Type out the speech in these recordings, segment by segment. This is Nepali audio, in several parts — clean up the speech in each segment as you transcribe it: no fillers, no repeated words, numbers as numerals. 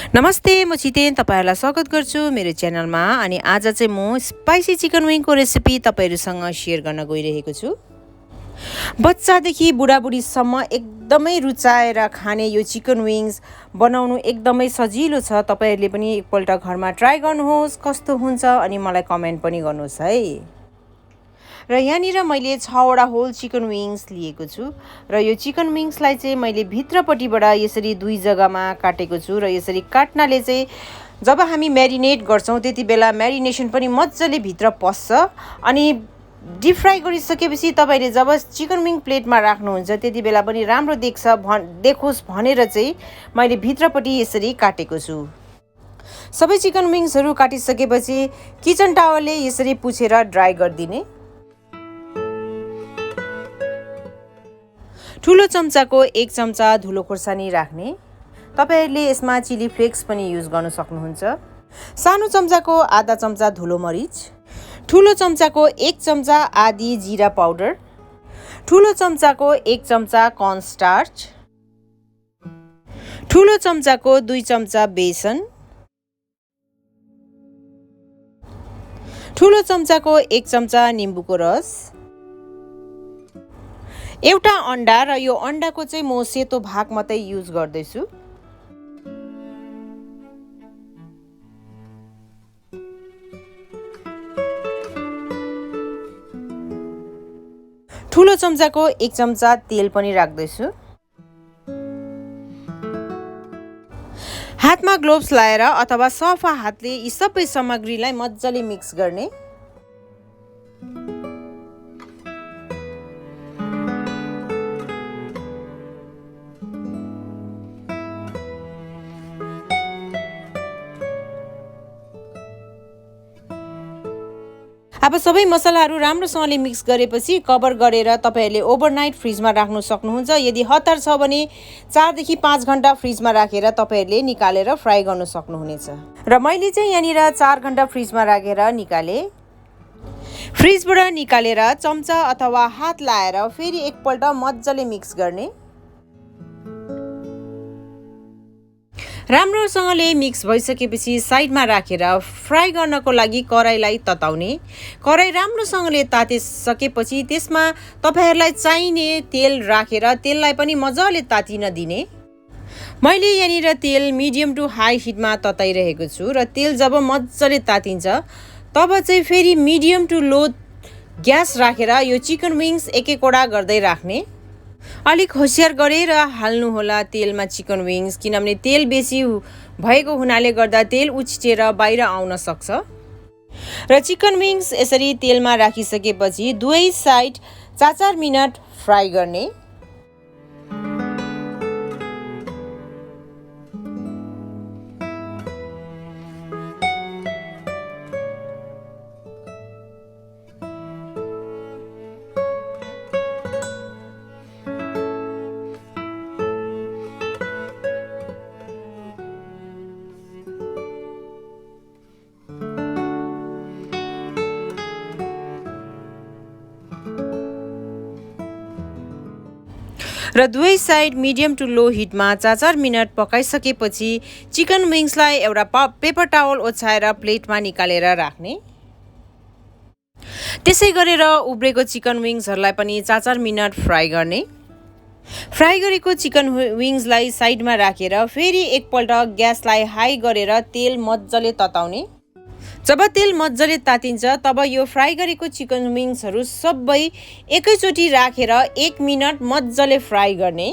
नमस्ते, म छितेन तपाईहरुलाई स्वागत गर्छु मेरो च्यानलमा। अनि आज चाहिँ म स्पाइसी चिकन विङको रेसिपी तपाईहरुसँग शेयर गर्न गइरहेको छु। बच्चादेखि बुढाबुढीसम्म एकदमै रुचाएर खाने यो चिकन विङ्स बनाउनु एकदमै सजिलो छ। तपाईहरुले पनि एकपल्ट घरमा ट्राई गर्नुहोस्, कस्तो हुन्छ अनि मलाई कमेन्ट पनि गर्नुहोस् है। र यहाँनिर मैले 6 वटा होल चिकन विङ्स लिएको छु र यो चिकन विङ्सलाई चाहिँ मैले भित्रपट्टिबाट यसरी दुई जग्गामा काटेको छु र यसरी काट्नाले चाहिँ जब हामी म्यारिनेट गर्छौं त्यति बेला म्यारिनेसन पनि मज्जाले भित्र पस्छ। अनि डीप फ्राई गरिसकेपछि तपाईले जब चिकन विङ प्लेटमा राख्नुहुन्छ त्यति बेला पनि राम्रो देखोस् भनेर चाहिँ मैले भित्रपट्टि यसरी काटेको छु। सबै चिकन विङ्सहरु काटिसकेपछि किचन टावलले यसरी पुछेर ड्राई गर्दिने। ठुलो चम्चाको 1 चम्चा धुलो खोर्सानी राख्ने। तपाईहरुले यसमा चिली फ्लेक्स पनि युज गर्न सक्नुहुन्छ। सानो चम्चाको आधा चम्चा धुलो मरिच, ठुलो चम्चाको 1 चम्चा आदि जीरा पाउडर, ठुलो चम्चाको 1 चम्चा कर्न स्टार्च, ठुलो चम्चाको 2 चम्चा बेसन, ठुलो चम्चाको 1 चम्चा निम्बुको रस, एउटा अन्डा र यो अन्डाको चाहिँ म सेतो भाग मात्रै युज गर्दैछु। ठुलो चम्चाको 1 चम्चा तेल पनि राख्दैछु। हातमा ग्लोभ्स लाएर अथवा सफा हातले यी सबै सामग्रीलाई मज्जाले मिक्स गर्ने। अब सबै मसलाहरू राम्रोसँगले मिक्स गरेपछि कभर गरेर तपाईहरुले ओभरनाइट फ्रिजमा राख्न सक्नुहुन्छ। यदि हतार छ भने 4 देखि 5 घण्टा फ्रिजमा राखेर तपाईहरुले निकालेर फ्राई गर्न सक्नुहुनेछ। र मैले चाहिँ यहाँनिर 4 घण्टा फ्रिजमा राखेर निकाले। फ्रिजबाट निकालेर चम्चा अथवा हात लाएर फेरि एकपल्ट मज्जाले मिक्स गर्ने। राम्रोसँगले मिक्स भइसकेपछि साइडमा राखेर फ्राई गर्नको लागि कराईलाई तताउने। कराई राम्रोसँगले तातिसकेपछि त्यसमा तपाईहरुलाई चाहिने तेल राखेर तेललाई पनि मज्जाले तातिन दिने। मैले यहाँनिर तेल मिडियम टु हाई हिटमा तताइरहेको छु र तेल जब मज्जाले तातिन्छ तब चाहिँ फेरि मिडियम टु लो ग्यास राखेर यो चिकन विङ्स एक एकवटा गर्दै राख्ने। अलिक होशियार गरेर हाल्नु होला तेलमा चिकन विङ्स, किनभने तेल बेसी भएको हुनाले गर्दा तेल उछिटेर बाहिर आउन सक्छ। र चिकन विङ्स यसरी तेलमा राखिसकेपछि दुवै साइड 4-4 मिनेट फ्राई गर्ने। र दुवै साइड मिडियम टु लो हिटमा 4-4 मिनेट पकाइसकेपछि चिकन विङ्सलाई एउटा पेपर टावल ओछ्याएर प्लेटमा निकालेर राख्ने। त्यसै गरेर उब्रेको चिकन विङ्सहरुलाई पनि 4-4 मिनेट फ्राई गर्ने। फ्राई गरेको चिकन विङ्सलाई साइडमा राखेर फेरि एकपल्ट ग्यासलाई हाई गरेर तेल मज्जाले तताउने। जब तेल मज्जाले तातिन्छ तब यो फ्राई गरेको चिकन विङ्सहरु सबै एकैचोटी राखेर 1 मिनेट मज्जाले फ्राई गर्ने।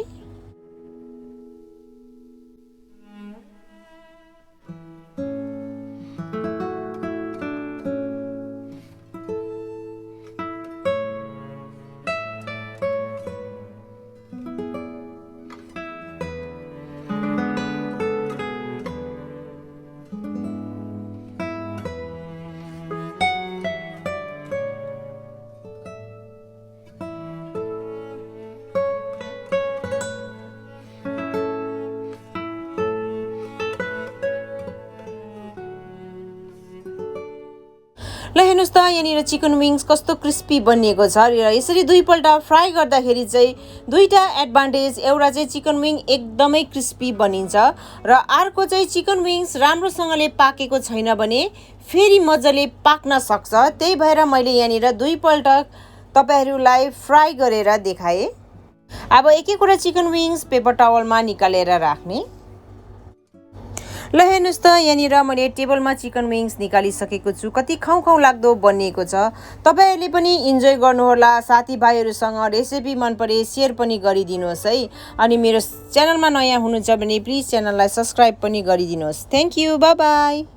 ल हेर्नुस् त यहाँनिर चिकन विङ्स कस्तो क्रिस्पी बनिएको छ र यसरी दुईपल्ट फ्राई गर्दाखेरि चाहिँ दुईटा एडभान्टेज। एउटा चाहिँ चिकन विङ एकदमै क्रिस्पी बनिन्छ र अर्को चाहिँ चिकन विङ्स राम्रोसँगले पाकेको छैन भने फेरि मजाले पाक्न सक्छ। त्यही भएर मैले यहाँनिर दुईपल्ट तपाईहरूलाई फ्राई गरेर देखाएँ। अब एक एकवटा चिकन विङ्स पेपर टावलमा निकालेर राख्ने। ल हेर्नुस् त यहाँनिर मैले टेबलमा चिकन विङ्स निकालिसकेको छु। कति खाउँ खाउँ लाग्दो बनिएको छ। तपाईँहरूले पनि इन्जोय गर्नुहोला। साथीभाइहरूसँग रेसिपी मन परे सेयर पनि गरिदिनुहोस् है। अनि मेरो च्यानलमा नयाँ हुनुहुन्छ भने प्लिज च्यानललाई सब्सक्राइब पनि गरिदिनुहोस्। Thank you, by by.